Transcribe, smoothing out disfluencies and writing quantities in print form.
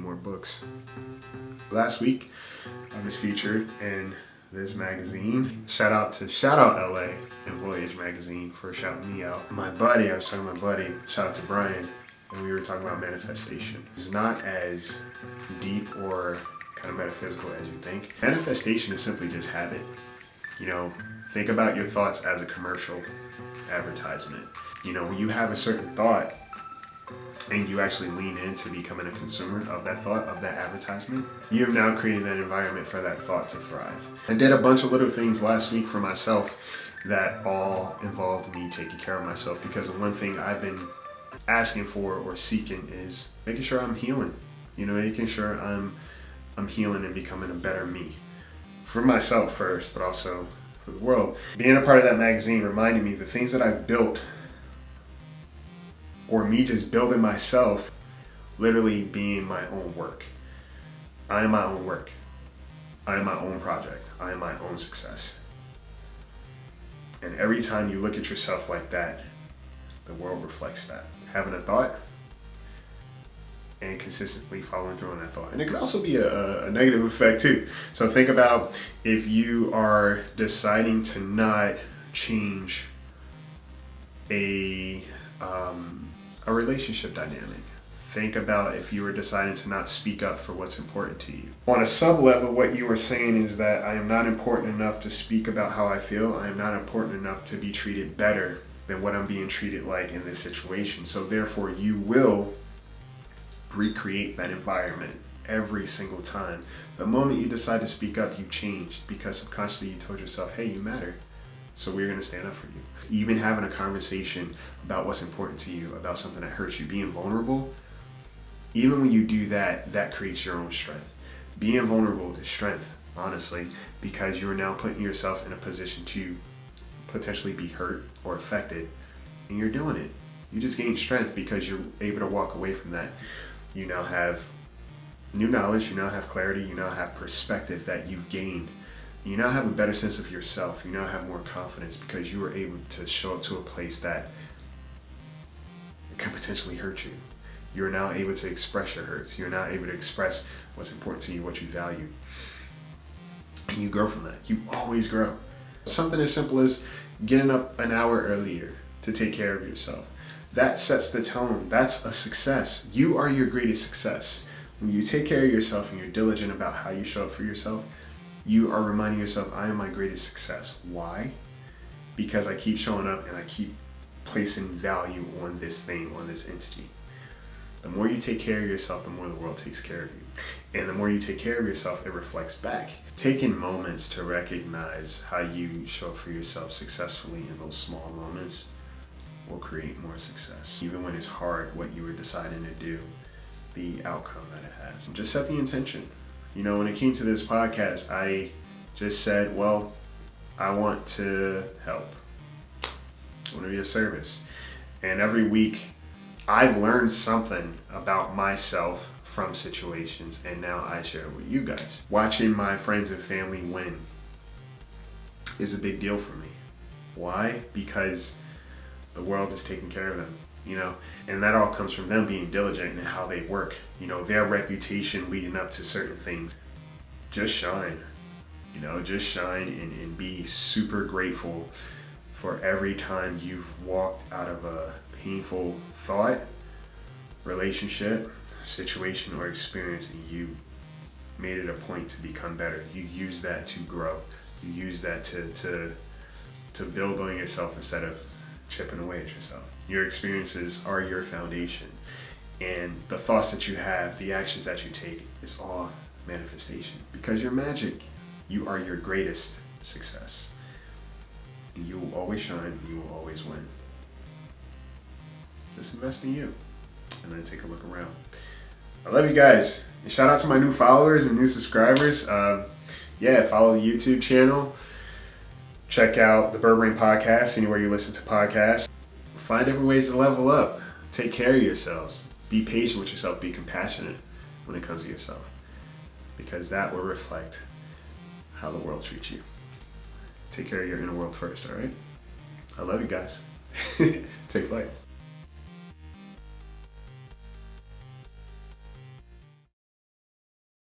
more books. Last week, I was featured in this magazine. Shout out LA and Voyage magazine for shouting me out. I was talking to my buddy, shout out to Brian, and we were talking about manifestation. It's not as deep or kind of metaphysical as you think. Manifestation is simply just habit. Think about your thoughts as a commercial advertisement. When you have a certain thought and you actually lean into becoming a consumer of that thought, of that advertisement, you have now created that environment for that thought to thrive. I did a bunch of little things last week for myself that all involved me taking care of myself, because the one thing I've been asking for or seeking is making sure I'm healing. Making sure I'm healing and becoming a better me. For myself first, but also for the world. Being a part of that magazine reminded me the things that I've built, or me just building myself, literally being my own work. I am my own work. I am my own project. I am my own success. And every time you look at yourself like that, the world reflects that. Having a thought and consistently following through on that thought. And it could also be a negative effect too. So think about if you are deciding to not change a relationship dynamic. Think about if you were deciding to not speak up for what's important to you. On a sub level, what you are saying is that I am not important enough to speak about how I feel. I am not important enough to be treated better than what I'm being treated like in this situation. So therefore, you will recreate that environment every single time. The moment you decide to speak up, you change, because subconsciously you told yourself, hey, you matter. So we're going to stand up for you. Even having a conversation about what's important to you, about something that hurts you, being vulnerable, even when you do that, that creates your own strength. Being vulnerable is strength, honestly, because you're now putting yourself in a position to potentially be hurt or affected, and you're doing it. You just gain strength because you're able to walk away from that. You now have new knowledge, you now have clarity, you now have perspective that you've gained. You now have a better sense of yourself. You now have more confidence because you were able to show up to a place that could potentially hurt you. You're now able to express your hurts. You're now able to express what's important to you, what you value. And you grow from that. You always grow. Something as simple as getting up an hour earlier to take care of yourself. That sets the tone. That's a success. You are your greatest success. When you take care of yourself and you're diligent about how you show up for yourself, you are reminding yourself, I am my greatest success. Why? Because I keep showing up and I keep placing value on this thing, on this entity. The more you take care of yourself, the more the world takes care of you. And the more you take care of yourself, it reflects back. Taking moments to recognize how you show up for yourself successfully in those small moments will create more success. Even when it's hard, what you were deciding to do, the outcome that it has. Just set the intention. When it came to this podcast, I just said, well, I want to help. I want to be of service. And every week, I've learned something about myself from situations, and now I share it with you guys. Watching my friends and family win is a big deal for me. Why? Because the world is taking care of them. And that all comes from them being diligent in how they work. Their reputation leading up to certain things. Just shine. Just shine and be super grateful for every time you've walked out of a painful thought, relationship, situation, or experience, and you made it a point to become better. You use that to grow. You use that to build on yourself instead of chipping away at yourself. Your experiences are your foundation, and the thoughts that you have, the actions that you take, is all manifestation, because you're magic. You are your greatest success, and you will always shine. You will always win. Just invest in you, and then take a look around. I love you guys. And shout out to my new followers and new subscribers. Follow the YouTube channel. Check out the Bird Brain Podcast anywhere you listen to podcasts. Find different ways to level up. Take care of yourselves. Be patient with yourself. Be compassionate when it comes to yourself, because that will reflect how the world treats you. Take care of your inner world first, all right? I love you guys. Take flight.